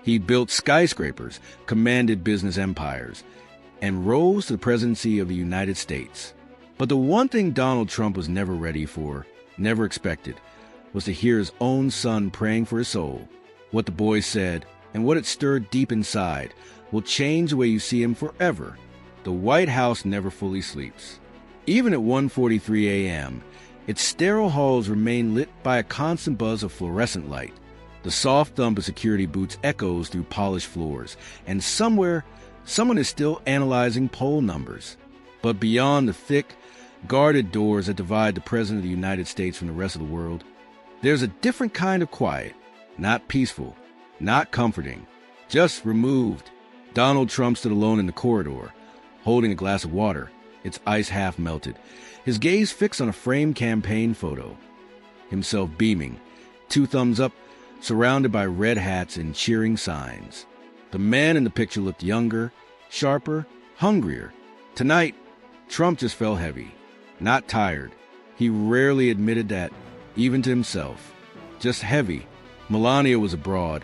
He built skyscrapers, commanded business empires, and rose to the presidency of the United States. But the one thing Donald Trump was never ready for, never expected, was to hear his own son praying for his soul. What the boy said, and what it stirred deep inside, will change the way you see him forever. The White House never fully sleeps. Even at 1:43 a.m., its sterile halls remain lit by a constant buzz of fluorescent light. The soft thump of security boots echoes through polished floors, and somewhere, someone is still analyzing poll numbers. But beyond the thick, guarded doors that divide the President of the United States from the rest of the world, there's a different kind of quiet, not peaceful, not comforting, just removed. Donald Trump stood alone in the corridor, holding a glass of water, its ice half melted, his gaze fixed on a framed campaign photo. Himself beaming, 2 thumbs up, surrounded by red hats and cheering signs. The man in the picture looked younger, sharper, hungrier. Tonight, Trump just felt heavy, not tired. He rarely admitted that, even to himself. Just heavy. Melania was abroad,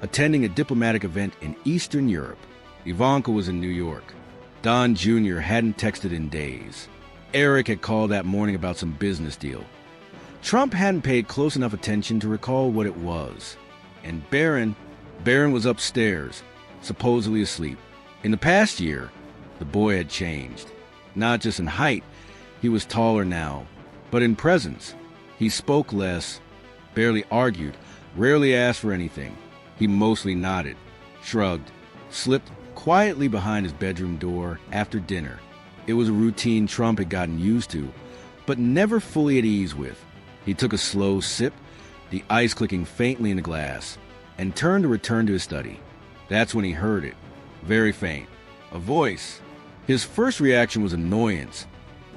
attending a diplomatic event in Eastern Europe. Ivanka was in New York. Don Jr. hadn't texted in days. Eric had called that morning about some business deal. Trump hadn't paid close enough attention to recall what it was. And Barron was upstairs, supposedly asleep. In the past year, the boy had changed. Not just in height, he was taller now, but in presence. He spoke less, barely argued, rarely asked for anything. He mostly nodded, shrugged, slipped quietly behind his bedroom door after dinner. It was a routine Trump had gotten used to, but never fully at ease with. He took a slow sip, the ice clicking faintly in the glass, and turned to return to his study. That's when he heard it, very faint, a voice. His first reaction was annoyance.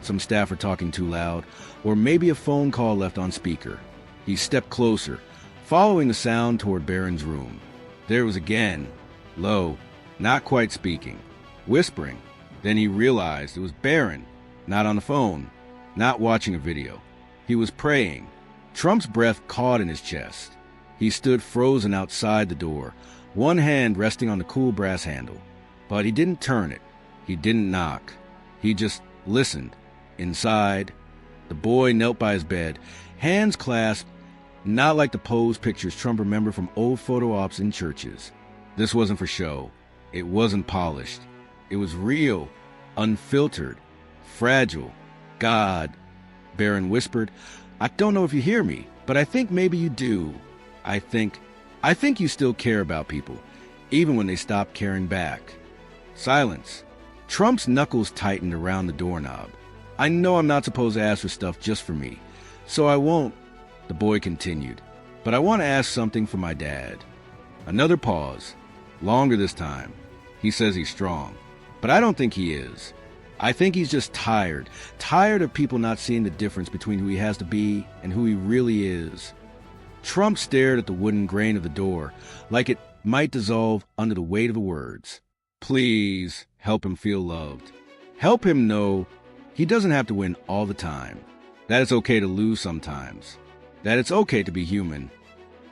Some staffer talking too loud, or maybe a phone call left on speaker. He stepped closer, following the sound toward Barron's room. There it was again, low, not quite speaking, whispering. Then he realized it was Barron, not on the phone, not watching a video. He was praying. Trump's breath caught in his chest. He stood frozen outside the door, one hand resting on the cool brass handle. But he didn't turn it. He didn't knock. He just listened. Inside, the boy knelt by his bed, hands clasped, not like the posed pictures Trump remembered from old photo ops in churches. This wasn't for show. It wasn't polished. It was real, unfiltered, fragile. God, Barron whispered, I don't know if you hear me, but I think maybe you do. I think you still care about people, even when they stop caring back. Silence. Trump's knuckles tightened around the doorknob. I know I'm not supposed to ask for stuff just for me, so I won't, the boy continued. But I want to ask something for my dad. Another pause. Longer this time. He says he's strong, but I don't think he is. I think he's just tired of people not seeing the difference between who he has to be and who he really is. Trump stared at the wooden grain of the door, like it might dissolve under the weight of the words. Please help him feel loved. Help him know he doesn't have to win all the time, that it's okay to lose sometimes, that it's okay to be human.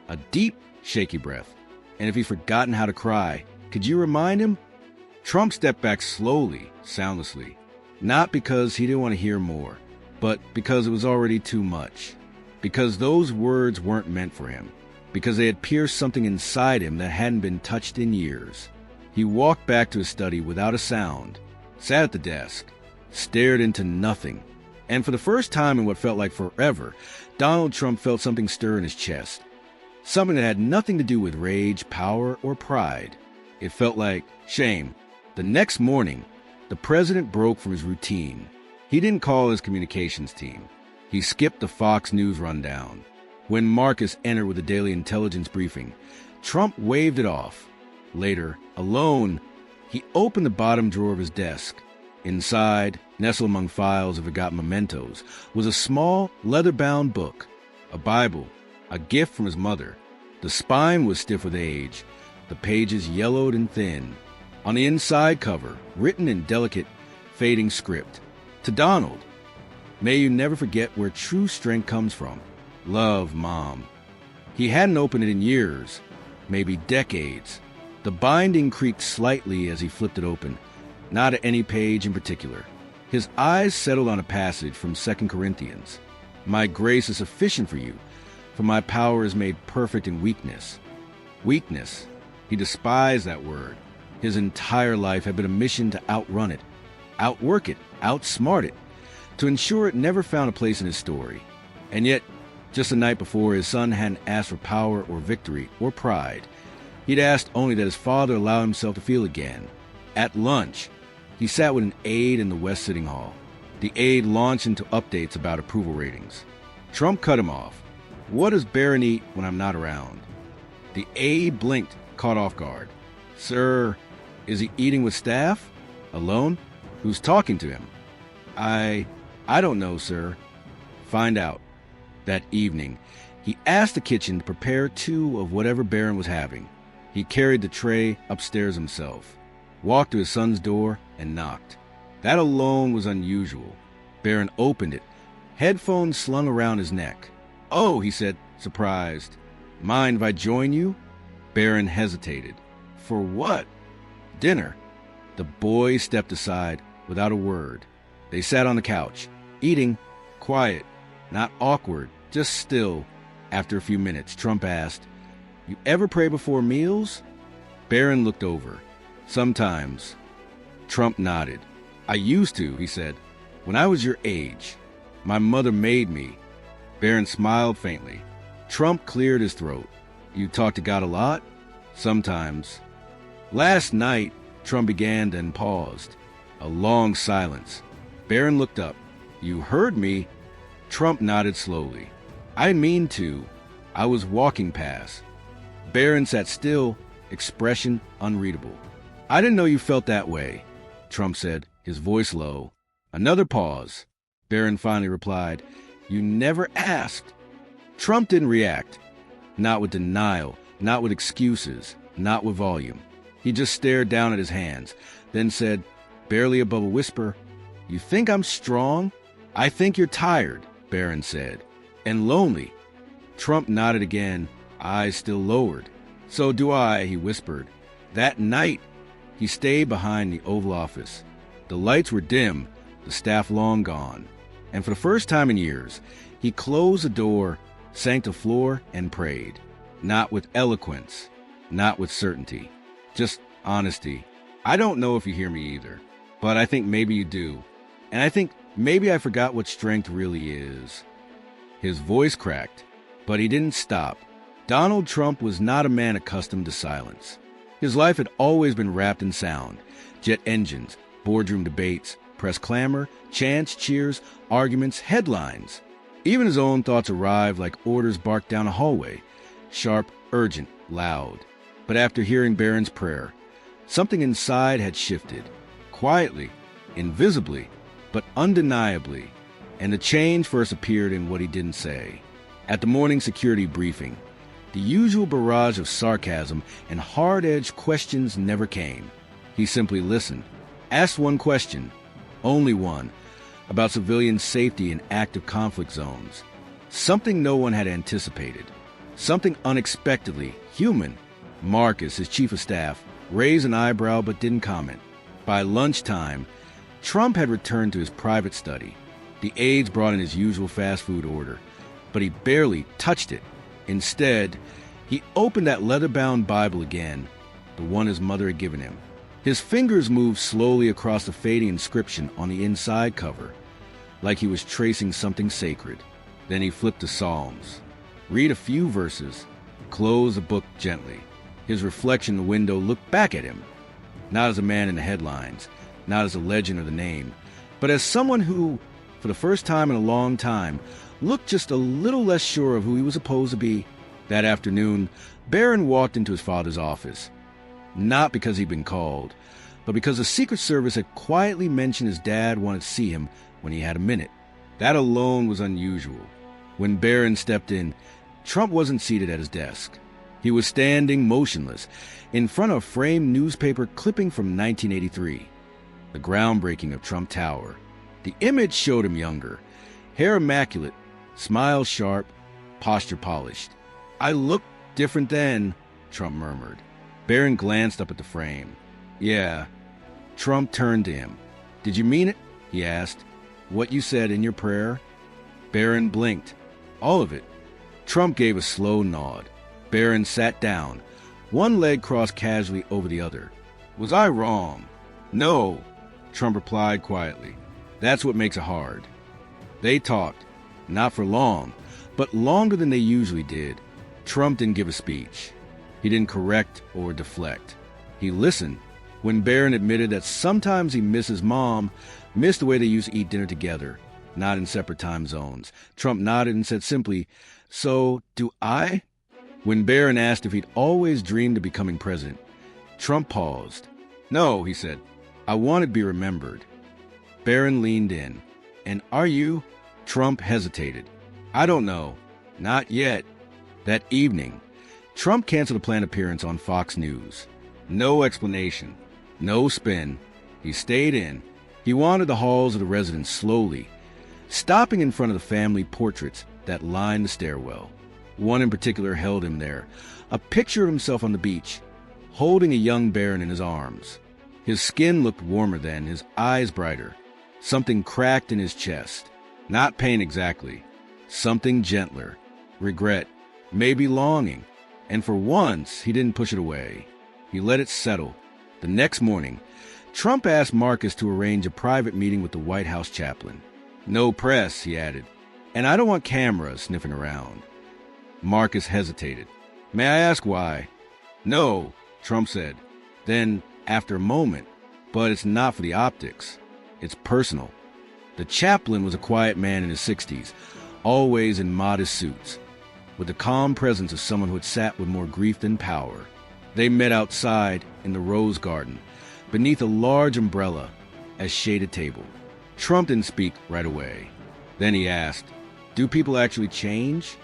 A deep, shaky breath. And if he's forgotten how to cry, could you remind him? Trump stepped back slowly, soundlessly. Not because he didn't want to hear more, but because it was already too much. Because those words weren't meant for him. Because they had pierced something inside him that hadn't been touched in years. He walked back to his study without a sound, sat at the desk, stared into nothing. And for the first time in what felt like forever, Donald Trump felt something stir in his chest. Something that had nothing to do with rage, power, or pride. It felt like shame. The next morning, the president broke from his routine. He didn't call his communications team. He skipped the Fox News rundown. When Marcus entered with a daily intelligence briefing, Trump waved it off. Later, alone, he opened the bottom drawer of his desk. Inside, nestled among files of forgotten mementos, was a small, leather-bound book, a Bible, a gift from his mother. The spine was stiff with age, the pages yellowed and thin. On the inside cover, written in delicate, fading script, to Donald, may you never forget where true strength comes from. Love, Mom. He hadn't opened it in years, maybe decades. The binding creaked slightly as he flipped it open, not at any page in particular. His eyes settled on a passage from 2 Corinthians. My grace is sufficient for you, for my power is made perfect in weakness. Weakness. He despised that word. His entire life had been a mission to outrun it, outwork it, outsmart it, to ensure it never found a place in his story. And yet, just the night before, his son hadn't asked for power or victory or pride. He'd asked only that his father allow himself to feel again. At lunch, he sat with an aide in the West Sitting Hall. The aide launched into updates about approval ratings. Trump cut him off. What does Barron eat when I'm not around? The aide blinked, caught off guard. Sir, is he eating with staff? Alone? Who's talking to him? I don't know, sir. Find out. That evening, he asked the kitchen to prepare 2 of whatever Barron was having. He carried the tray upstairs himself, walked to his son's door, and knocked. That alone was unusual. Barron opened it, headphones slung around his neck. Oh, he said, surprised. Mind if I join you? Barron hesitated. For what? Dinner. The boy stepped aside without a word. They sat on the couch, eating, quiet, not awkward, just still. After a few minutes, Trump asked, You ever pray before meals? Barron looked over. Sometimes. Trump nodded. I used to, he said, when I was your age. My mother made me. Barron smiled faintly. Trump cleared his throat. You talk to God a lot? Sometimes. Last night, Trump began, then paused. A long silence. Barron looked up. You heard me? Trump nodded slowly. I mean to. I was walking past. Barron sat still, expression unreadable. I didn't know you felt that way, Trump said, his voice low. Another pause. Barron finally replied, You never asked. Trump didn't react. Not with denial, not with excuses, not with volume. He just stared down at his hands, then said, barely above a whisper, You think I'm strong? I think you're tired, Barron said. And lonely. Trump nodded again, eyes still lowered. So do I, he whispered. That night, he stayed behind the Oval Office. The lights were dim, the staff long gone. And for the first time in years, he closed the door, sank to the floor, and prayed. Not with eloquence, not with certainty. Just honesty. I don't know if you hear me either, but I think maybe you do. And I think maybe I forgot what strength really is. His voice cracked, but he didn't stop. Donald Trump was not a man accustomed to silence. His life had always been wrapped in sound. Jet engines, boardroom debates, press clamor, chants, cheers, arguments, headlines. Even his own thoughts arrived like orders barked down a hallway. Sharp, urgent, loud. But after hearing Barron's prayer, something inside had shifted. Quietly, invisibly, but undeniably. And the change first appeared in what he didn't say. At the morning security briefing, the usual barrage of sarcasm and hard-edged questions never came. He simply listened, asked one question, only one, about civilian safety in active conflict zones. Something no one had anticipated. Something unexpectedly human. Marcus, his chief of staff, raised an eyebrow but didn't comment. By lunchtime, Trump had returned to his private study. The aides brought in his usual fast food order, but he barely touched it. Instead, he opened that leather-bound Bible again, the one his mother had given him. His fingers moved slowly across the fading inscription on the inside cover, like he was tracing something sacred. Then he flipped to Psalms. Read a few verses, close the book gently. His reflection in the window looked back at him, not as a man in the headlines, not as a legend or the name, but as someone who, for the first time in a long time, looked just a little less sure of who he was supposed to be. That afternoon, Barron walked into his father's office. Not because he'd been called, but because the Secret Service had quietly mentioned his dad wanted to see him when he had a minute. That alone was unusual. When Barron stepped in, Trump wasn't seated at his desk. He was standing motionless in front of a framed newspaper clipping from 1983, the groundbreaking of Trump Tower. The image showed him younger, hair immaculate, smile sharp, posture polished. I looked different then, Trump murmured. Barron glanced up at the frame. Yeah. Trump turned to him. Did you mean it? He asked. What you said in your prayer? Barron blinked. All of it. Trump gave a slow nod. Barron sat down, one leg crossed casually over the other. Was I wrong? No, Trump replied quietly. That's what makes it hard. They talked, not for long, but longer than they usually did. Trump didn't give a speech. He didn't correct or deflect. He listened. When Barron admitted that sometimes he misses Mom, missed the way they used to eat dinner together, not in separate time zones, Trump nodded and said simply, So, do I? When Barron asked if he'd always dreamed of becoming president, Trump paused. No, he said. I want to be remembered. Barron leaned in. And are you? Trump hesitated. I don't know. Not yet. That evening, Trump canceled a planned appearance on Fox News. No explanation. No spin. He stayed in. He wandered the halls of the residence slowly, stopping in front of the family portraits that lined the stairwell. One in particular held him there, a picture of himself on the beach, holding a young Barron in his arms. His skin looked warmer then, his eyes brighter. Something cracked in his chest. Not pain exactly. Something gentler. Regret. Maybe longing. And for once, he didn't push it away. He let it settle. The next morning, Trump asked Marcus to arrange a private meeting with the White House chaplain. No press, he added. And I don't want cameras sniffing around. Marcus hesitated. May I ask why? No, Trump said. Then, after a moment, but it's not for the optics. It's personal. The chaplain was a quiet man in his 60s, always in modest suits, with the calm presence of someone who had sat with more grief than power. They met outside in the rose garden, beneath a large umbrella, a shaded table. Trump didn't speak right away. Then he asked, Do people actually change?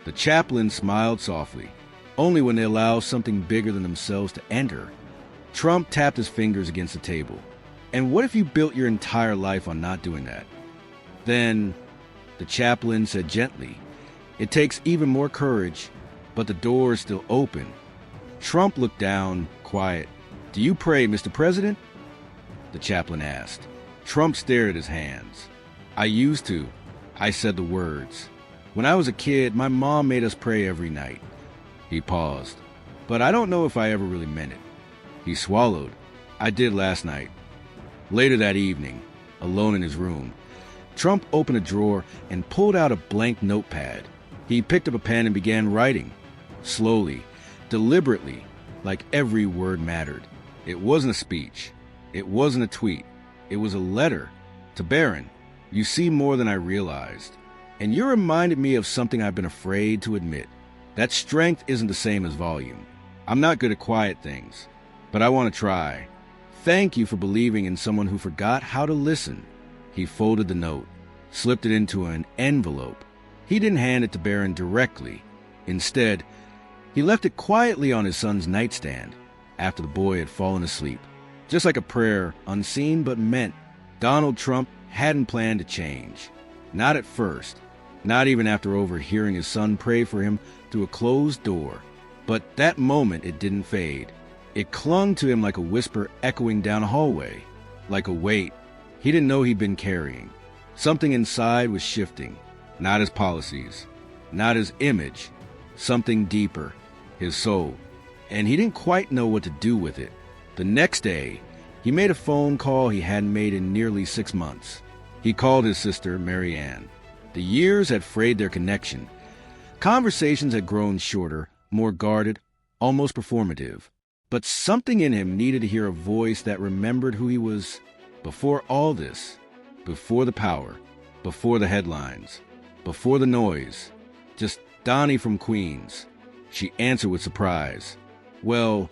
The chaplain smiled softly, only when they allow something bigger than themselves to enter. Trump tapped his fingers against the table. And what if you built your entire life on not doing that? Then, the chaplain said gently, It takes even more courage, but the door is still open. Trump looked down, quiet. Do you pray, Mr. President? The chaplain asked. Trump stared at his hands. I used to. I said the words. When I was a kid, my mom made us pray every night. He paused. But I don't know if I ever really meant it. He swallowed. I did last night. Later that evening, alone in his room, Trump opened a drawer and pulled out a blank notepad. He picked up a pen and began writing. Slowly, deliberately, like every word mattered. It wasn't a speech. It wasn't a tweet. It was a letter to Barron. You see more than I realized. And you reminded me of something I've been afraid to admit. That strength isn't the same as volume. I'm not good at quiet things, but I want to try. Thank you for believing in someone who forgot how to listen. He folded the note, slipped it into an envelope. He didn't hand it to Barron directly. Instead, he left it quietly on his son's nightstand after the boy had fallen asleep. Just like a prayer, unseen but meant, Donald Trump hadn't planned to change. Not at first. Not even after overhearing his son pray for him through a closed door. But that moment it didn't fade. It clung to him like a whisper echoing down a hallway. Like a weight he didn't know he'd been carrying. Something inside was shifting. Not his policies. Not his image. Something deeper. His soul. And he didn't quite know what to do with it. The next day, he made a phone call he hadn't made in nearly 6 months. He called his sister, Mary Ann. The years had frayed their connection. Conversations had grown shorter, more guarded, almost performative. But something in him needed to hear a voice that remembered who he was before all this, before the power, before the headlines, before the noise. Just Donnie from Queens. She answered with surprise. Well,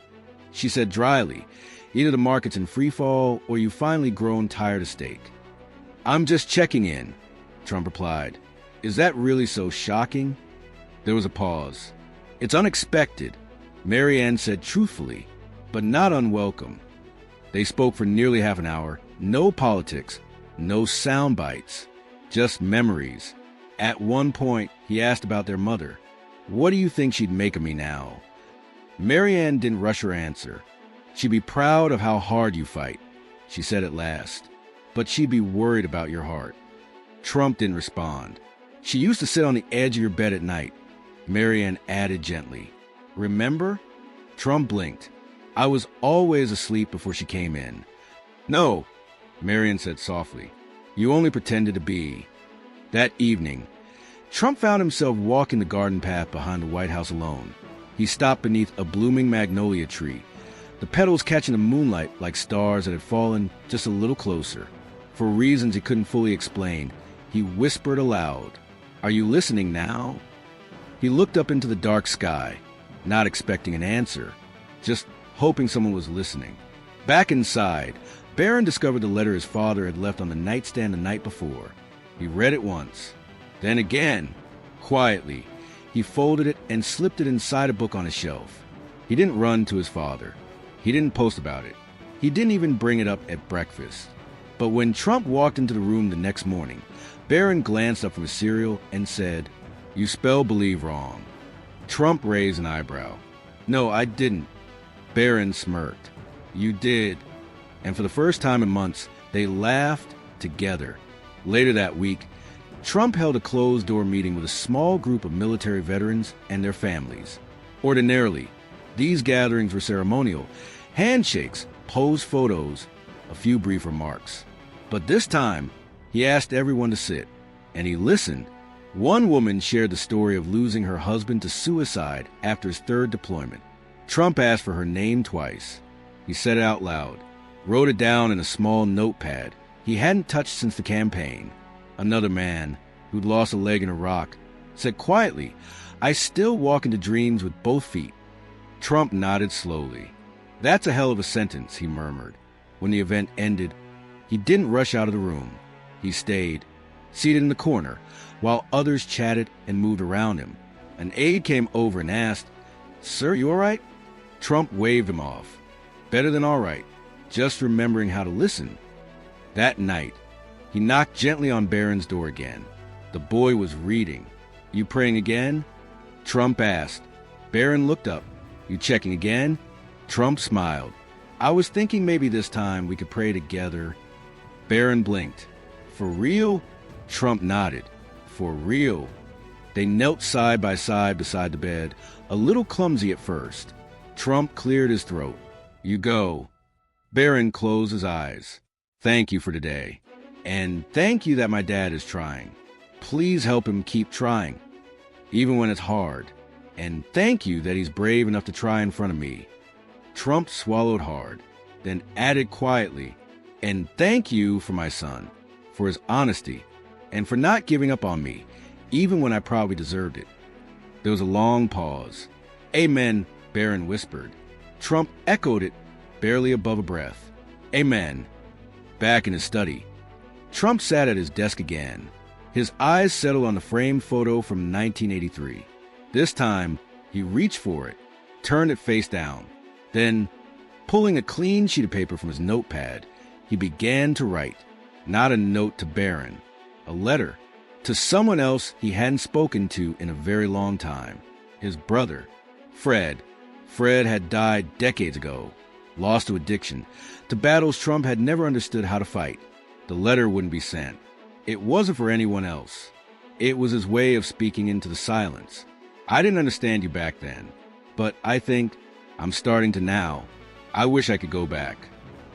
she said dryly, either the market's in free fall or you've finally grown tired of steak. I'm just checking in, Trump replied. Is that really so shocking? There was a pause. It's unexpected, Mary Ann said truthfully, but not unwelcome. They spoke for nearly half an hour. No politics, no sound bites, just memories. At one point, he asked about their mother. What do you think she'd make of me now? Marianne didn't rush her answer. "She'd be proud of how hard you fight," she said at last. "But she'd be worried about your heart." Trump didn't respond. "She used to sit on the edge of your bed at night," Marianne added gently. "Remember?" Trump blinked. "I was always asleep before she came in." "No," Marianne said softly. "You only pretended to be." That evening, Trump found himself walking the garden path behind the White House alone. He stopped beneath a blooming magnolia tree, the petals catching the moonlight like stars that had fallen just a little closer. For reasons he couldn't fully explain, he whispered aloud, "Are you listening now?" He looked up into the dark sky, not expecting an answer, just hoping someone was listening. Back inside, Barron discovered the letter his father had left on the nightstand the night before. He read it once, then again. Quietly, he folded it and slipped it inside a book on his shelf. He didn't run to his father. He didn't post about it. He didn't even bring it up at breakfast. But when Trump walked into the room the next morning, Barron glanced up from his cereal and said, "You spelled believe wrong." Trump raised an eyebrow. "No, I didn't." Barron smirked. "You did." And for the first time in months, they laughed together. Later that week, Trump held a closed-door meeting with a small group of military veterans and their families. Ordinarily, these gatherings were ceremonial. Handshakes, posed photos, a few brief remarks. But this time, he asked everyone to sit, and he listened. One woman shared the story of losing her husband to suicide after his third deployment. Trump asked for her name twice. He said it out loud, wrote it down in a small notepad he hadn't touched since the campaign. Another man, who'd lost a leg in Iraq, said quietly, "I still walk into dreams with both feet." Trump nodded slowly. "That's a hell of a sentence," he murmured. When the event ended, he didn't rush out of the room. He stayed, seated in the corner, while others chatted and moved around him. An aide came over and asked, "Sir, you all right?" Trump waved him off. "Better than all right, just remembering how to listen." That night, he knocked gently on Barron's door again. The boy was reading. "You praying again?" Trump asked. Barron looked up. "You checking again?" Trump smiled. "I was thinking maybe this time we could pray together." Barron blinked. "For real?" Trump nodded. "For real." They knelt side by side beside the bed, a little clumsy at first. Trump cleared his throat. "You go." Barron closed his eyes. "Thank you for today. And thank you that my dad is trying. Please help him keep trying, even when it's hard. And thank you that he's brave enough to try in front of me." Trump swallowed hard, then added quietly, "And thank you for my son, for his honesty, and for not giving up on me, even when I probably deserved it." There was a long pause. "Amen," Barron whispered. Trump echoed it, barely above a breath. "Amen." Back in his study, Trump sat at his desk again. His eyes settled on the framed photo from 1983. This time, he reached for it, turned it face down. Then, pulling a clean sheet of paper from his notepad, he began to write. Not a note to Barron, a letter to someone else he hadn't spoken to in a very long time. His brother, Fred. Fred had died decades ago, lost to addiction, to battles Trump had never understood how to fight. The letter wouldn't be sent. It wasn't for anyone else. It was his way of speaking into the silence. "I didn't understand you back then, but I think I'm starting to now. I wish I could go back.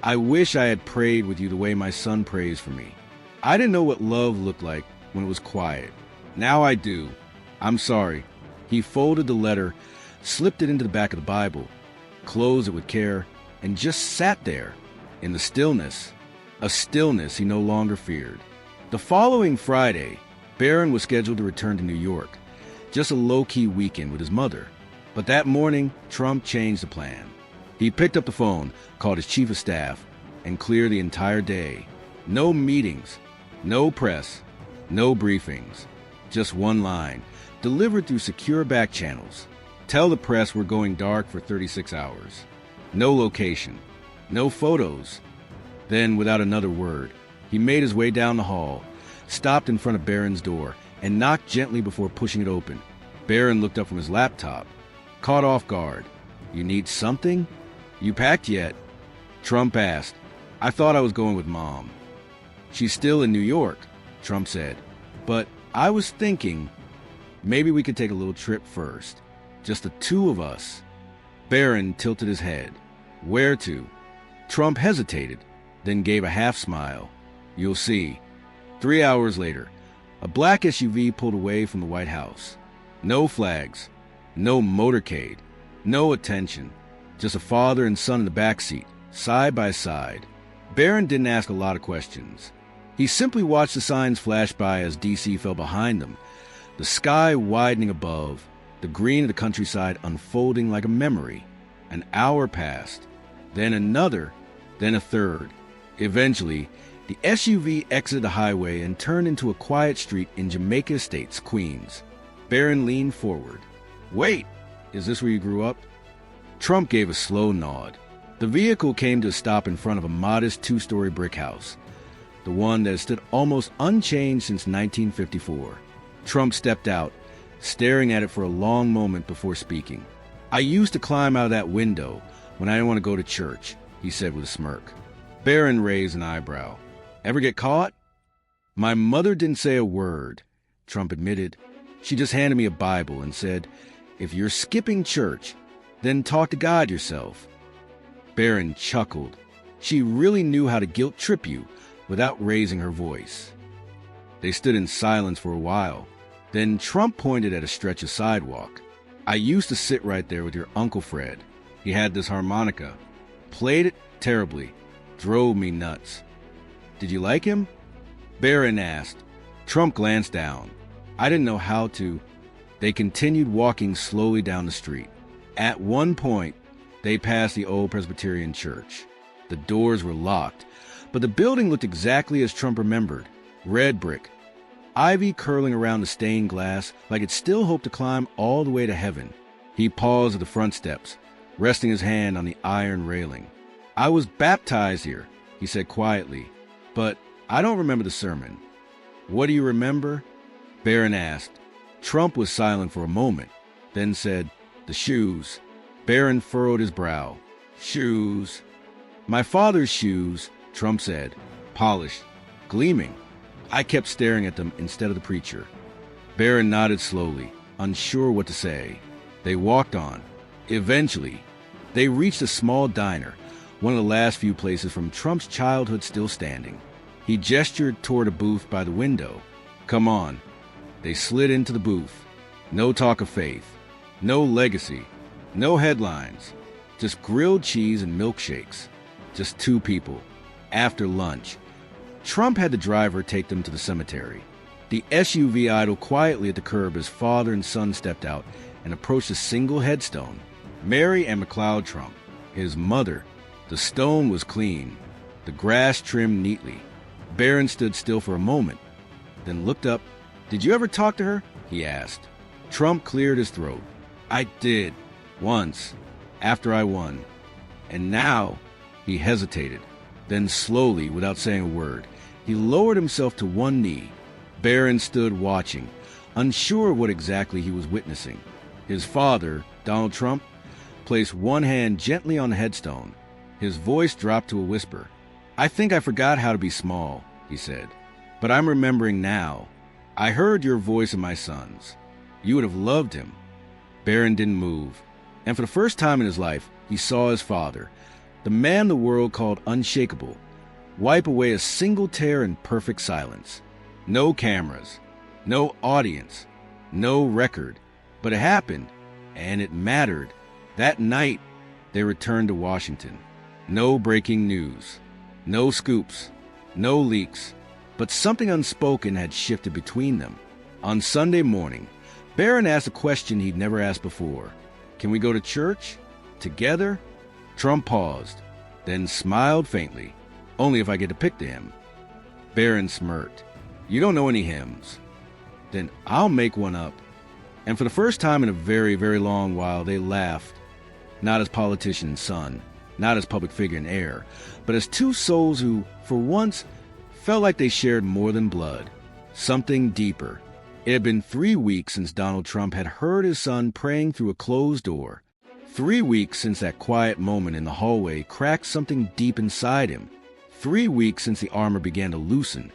I wish I had prayed with you the way my son prays for me. I didn't know what love looked like when it was quiet. Now I do. I'm sorry." He folded the letter, slipped it into the back of the Bible, closed it with care, and just sat there in the stillness, a stillness he no longer feared. The following Friday, Barron was scheduled to return to New York, just a low-key weekend with his mother. But that morning, Trump changed the plan. He picked up the phone, called his chief of staff, and cleared the entire day. No meetings, no press, no briefings. Just one line, delivered through secure back channels. "Tell the press we're going dark for 36 hours. No location, no photos." Then, without another word, he made his way down the hall, stopped in front of Barron's door, and knocked gently before pushing it open. Barron looked up from his laptop, caught off guard. You need something? You packed yet? Trump asked. I thought I was going with Mom. She's still in New York, Trump said. But I was thinking maybe we could take a little trip first. Just the two of us. Barron tilted his head. Where to? Trump hesitated, then gave a half smile. You'll see. 3 hours later, a black SUV pulled away from the White House. No flags, no motorcade, no attention. Just a father and son in the back seat, side by side. Barron didn't ask a lot of questions. He simply watched the signs flash by as D.C. fell behind them, the sky widening above, the green of the countryside unfolding like a memory. An hour passed, then another, then a third. Eventually, the SUV exited the highway and turned into a quiet street in Jamaica Estates, Queens. Barron leaned forward. Wait, is this where you grew up? Trump gave a slow nod. The vehicle came to a stop in front of a modest 2-story brick house, the one that had stood almost unchanged since 1954. Trump stepped out, staring at it for a long moment before speaking. I used to climb out of that window when I didn't want to go to church, he said with a smirk. Barron raised an eyebrow. Ever get caught? My mother didn't say a word, Trump admitted. She just handed me a Bible and said, if you're skipping church, then talk to God yourself. Barron chuckled. She really knew how to guilt trip you without raising her voice. They stood in silence for a while. Then Trump pointed at a stretch of sidewalk. I used to sit right there with your Uncle Fred. He had this harmonica. Played it terribly. Drove me nuts. Did you like him? Barron asked. Trump glanced down. I didn't know how to. They continued walking slowly down the street. At one point, they passed the old Presbyterian church. The doors were locked, but the building looked exactly as Trump remembered. Red brick, ivy curling around the stained glass like it still hoped to climb all the way to heaven. He paused at the front steps, resting his hand on the iron railing. I was baptized here, he said quietly, but I don't remember the sermon. What do you remember? Barron asked. Trump was silent for a moment, then said, the shoes. Barron furrowed his brow. Shoes. My father's shoes, Trump said, polished, gleaming. I kept staring at them instead of the preacher. Barron nodded slowly, unsure what to say. They walked on. Eventually, they reached a small diner, one of the last few places from Trump's childhood still standing. He gestured toward a booth by the window. Come on. They slid into the booth. No talk of faith. No legacy. No headlines. Just grilled cheese and milkshakes. Just two people. After lunch, Trump had the driver take them to the cemetery. The SUV idled quietly at the curb as father and son stepped out and approached a single headstone. Mary and McLeod Trump, his mother. The stone was clean, the grass trimmed neatly. Barron stood still for a moment, then looked up. Did you ever talk to her? He asked. Trump cleared his throat. I did, once, after I won. And now, he hesitated. Then slowly, without saying a word, he lowered himself to one knee. Barron stood watching, unsure what exactly he was witnessing. His father, Donald Trump, placed one hand gently on the headstone. His voice dropped to a whisper. I think I forgot how to be small, he said. But I'm remembering now. I heard your voice and my son's. You would have loved him. Barron didn't move. And for the first time in his life, he saw his father, the man the world called unshakable, wipe away a single tear in perfect silence. No cameras, no audience, no record. But it happened, and it mattered. That night, they returned to Washington. No breaking news, no scoops, no leaks, but something unspoken had shifted between them. On Sunday morning, Barron asked a question he'd never asked before. Can we go to church? Together? Trump paused, then smiled faintly. Only if I get to pick the hymn. Barron smirked. You don't know any hymns. Then I'll make one up. And for the first time in a very, very long while, they laughed. Not as politician and son, not as public figure and heir, but as two souls who, for once, felt like they shared more than blood. Something deeper. It had been 3 weeks since Donald Trump had heard his son praying through a closed door. 3 weeks since that quiet moment in the hallway cracked something deep inside him. 3 weeks since the armor began to loosen,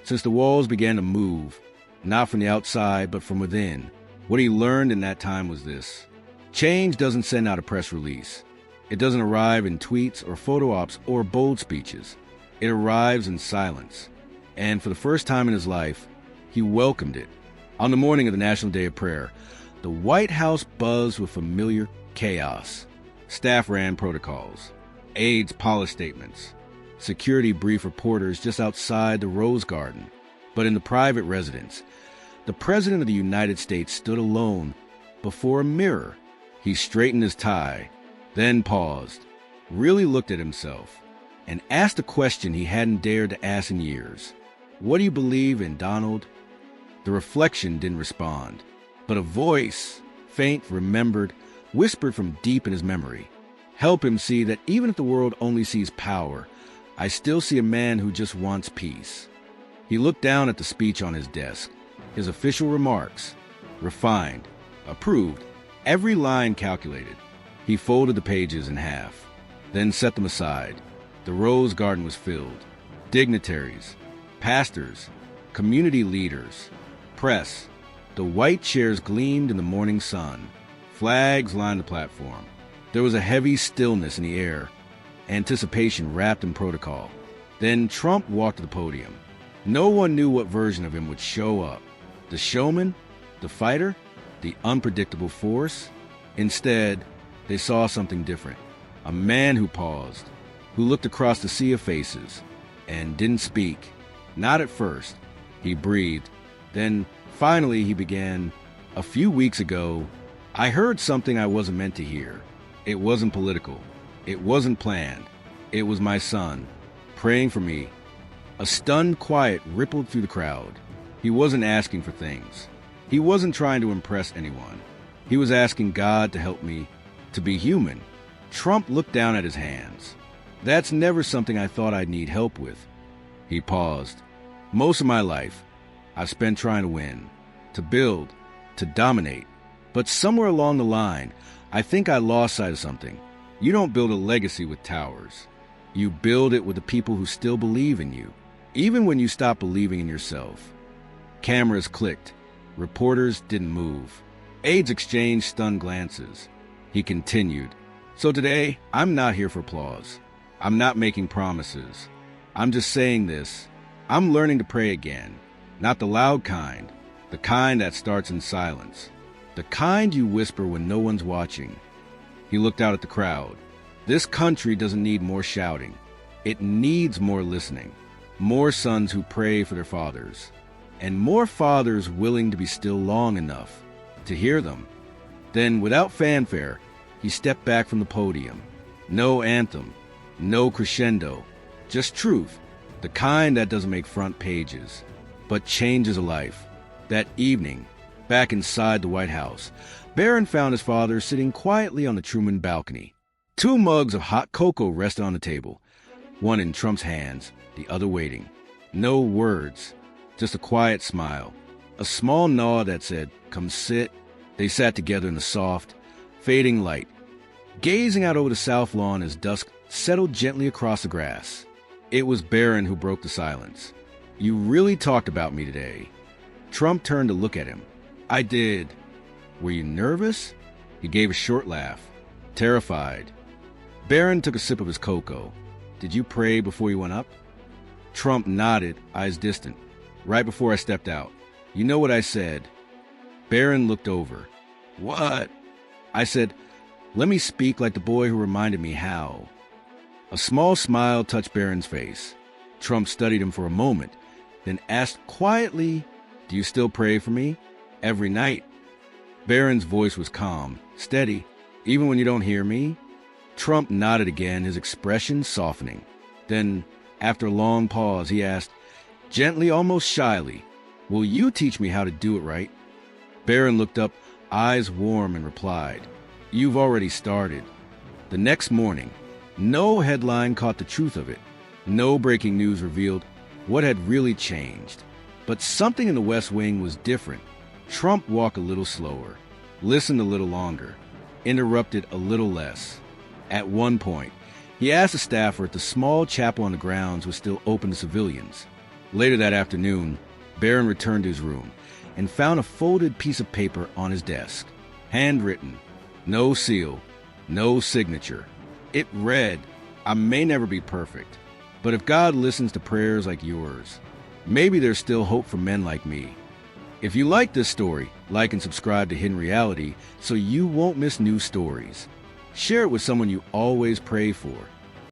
since the walls began to move, not from the outside, but from within. What he learned in that time was this: change doesn't send out a press release. It doesn't arrive in tweets or photo ops or bold speeches. It arrives in silence. And for the first time in his life, he welcomed it. On the morning of the National Day of Prayer, the White House buzzed with familiar chaos. Staff ran protocols. Aides polished statements. Security briefed reporters just outside the Rose Garden. But in the private residence, the President of the United States stood alone before a mirror. He straightened his tie, then paused, really looked at himself, and asked a question he hadn't dared to ask in years. "What do you believe in, Donald?" The reflection didn't respond, but a voice, faint, remembered, whispered from deep in his memory. "Help him see that even if the world only sees power, I still see a man who just wants peace." He looked down at the speech on his desk, his official remarks, refined, approved, every line calculated. He folded the pages in half, then set them aside. The Rose Garden was filled. Dignitaries, pastors, community leaders, press. The white chairs gleamed in the morning sun. Flags lined the platform. There was a heavy stillness in the air, anticipation wrapped in protocol. Then Trump walked to the podium. No one knew what version of him would show up. The showman? The fighter? The unpredictable force? Instead, they saw something different. A man who paused, who looked across the sea of faces, and didn't speak. Not at first. He breathed. Then, finally, he began. "A few weeks ago, I heard something I wasn't meant to hear. It wasn't political. It wasn't planned. It was my son, praying for me." A stunned quiet rippled through the crowd. He wasn't asking for things. He wasn't trying to impress anyone. He was asking God to help me to be human. Trump looked down at his hands. "That's never something I thought I'd need help with." He paused. "Most of my life, I've spent trying to win, to build, to dominate. But somewhere along the line, I think I lost sight of something. You don't build a legacy with towers. You build it with the people who still believe in you, even when you stop believing in yourself." Cameras clicked. Reporters didn't move. Aides exchanged stunned glances. He continued. "So today, I'm not here for applause. I'm not making promises. I'm just saying this. I'm learning to pray again. Not the loud kind, the kind that starts in silence. The kind you whisper when no one's watching." He looked out at the crowd. This country doesn't need more shouting. It needs more listening. More sons who pray for their fathers. And more fathers willing to be still long enough to hear them. Then, without fanfare, he stepped back from the podium. No anthem, no crescendo, just truth, the kind that doesn't make front pages, but changes a life. That evening, back inside the White House, Barron found his father sitting quietly on the Truman balcony. 2 mugs of hot cocoa rested on the table, one in Trump's hands, the other waiting. No words, just a quiet smile, a small nod that said, "Come sit." They sat together in the soft, fading light, gazing out over the south lawn as dusk settled gently across the grass. It was Barron who broke the silence. "You really talked about me today." Trump turned to look at him. "I did." "Were you nervous?" He gave a short laugh. "Terrified." Barron took a sip of his cocoa. "Did you pray before you went up?" Trump nodded, eyes distant. "Right before I stepped out. You know what I said?" Barron looked over. "What?" "I said, let me speak like the boy who reminded me how." A small smile touched Barron's face. Trump studied him for a moment, then asked quietly, "Do you still pray for me?" "Every night." Barron's voice was calm, steady. "Even when you don't hear me?" Trump nodded again, his expression softening. Then, after a long pause, he asked, gently, almost shyly, "Will you teach me how to do it right?" Barron looked up, eyes warm, and replied, "You've already started." The next morning, no headline caught the truth of it. No breaking news revealed what had really changed. But something in the West Wing was different. Trump walked a little slower, listened a little longer. interrupted a little less. At one point, he asked the staffer if the small chapel on the grounds was still open to civilians. Later that afternoon, Barron returned to his room and found a folded piece of paper on his desk. Handwritten, no seal, no signature. It read, "I may never be perfect, but if God listens to prayers like yours, maybe there's still hope for men like me." If you like this story, like and subscribe to Hidden Reality so you won't miss new stories. Share it with someone you always pray for.